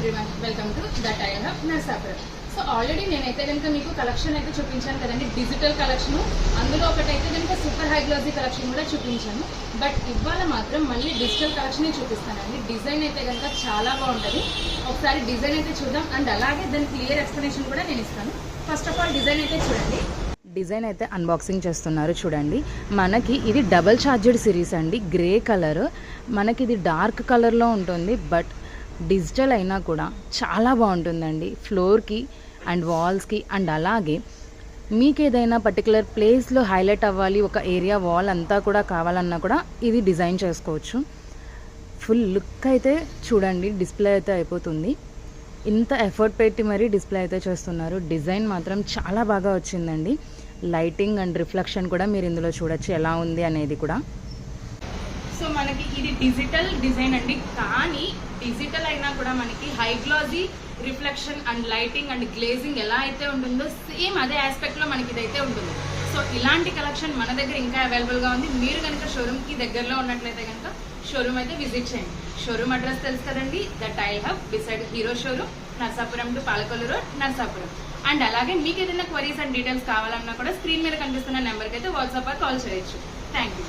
Everyone, welcome to the tile hub Narsapuram. So already నేనైతే కనుక మీకు కలెక్షన్ అయితే చూపించాను కదండి, డిజిటల్ కలెక్షన్. అందులో ఒకటైతే కనుక సూపర్ హై గ్లాసీ కలెక్షన్ కూడా చూపించాను. బట్ ఇవాళ మాత్రం మళ్ళీ డిజిటల్ కలెక్షన్ చూపిస్తానండి. డిజైన్ అయితే కనుక చాలా బాగుంటుంది. ఒకసారి డిజైన్ అయితే చూద్దాం, అండ్ అలాగే దాని క్లియర్ ఎక్స్ప్లెనేషన్ కూడా నేను ఇస్తాను. ఫస్ట్ ఆఫ్ ఆల్ డిజైన్ అయితే చూడండి. డిజైన్ అయితే అన్బాక్సింగ్ చేస్తున్నారు చూడండి. మనకి ఇది డబల్ ఛార్జెడ్ సిరీస్ అండి, గ్రే కలర్. మనకి ఇది డార్క్ కలర్లో ఉంటుంది, బట్ డిజిటల్ అయినా కూడా చాలా బాగుంటుందండి ఫ్లోర్కి అండ్ వాల్స్కి. అండ్ అలాగే మీకు ఏదైనా పర్టికులర్ ప్లేస్లో హైలైట్ అవ్వాలి, ఒక ఏరియా వాల్ అంతా కూడా కావాలన్నా కూడా ఇది డిజైన్ చేసుకోవచ్చు. ఫుల్ లుక్ అయితే చూడండి, డిస్ప్లే అయితే అయిపోతుంది. ఇంత ఎఫర్ట్ పెట్టి మరీ డిస్ప్లే అయితే చేస్తున్నారు. డిజైన్ మాత్రం చాలా బాగా వచ్చిందండి. లైటింగ్ అండ్ రిఫ్లెక్షన్ కూడా మీరు ఇందులో చూడొచ్చు ఎలా ఉంది అనేది కూడా. సో మనకి ఇది డిజిటల్ డిజైన్ అండి, కానీ డిజిటల్ అయినా కూడా మనకి high glossy reflection and lighting and glazing ఎలా అయితే ఉంటుందో సేమ్ అదే ఆస్పెక్ట్లో మనకి ఇదైతే ఉంటుంది. సో ఇలాంటి కలెక్షన్ మన దగ్గర ఇంకా అవైలబుల్గా ఉంది. మీరు కనుక షోరూమ్కి దగ్గరలో ఉన్నట్లయితే కనుక షోరూమ్ అయితే విజిట్ చేయండి. షోరూమ్ అడ్రస్ తెలుసు కదండి, the tile hub beside hero showroom, Narsapuram to Palakollu road, Narsapuram. And అలాగే మీకు ఏదైనా క్వరీస్ అండ్ డీటెయిల్స్ కావాలన్నా కూడా స్క్రీన్ మీద కనిపిస్తున్న నెంబర్కి అయితే వాట్సాప్ కాల్ చేయొచ్చు. Thank you.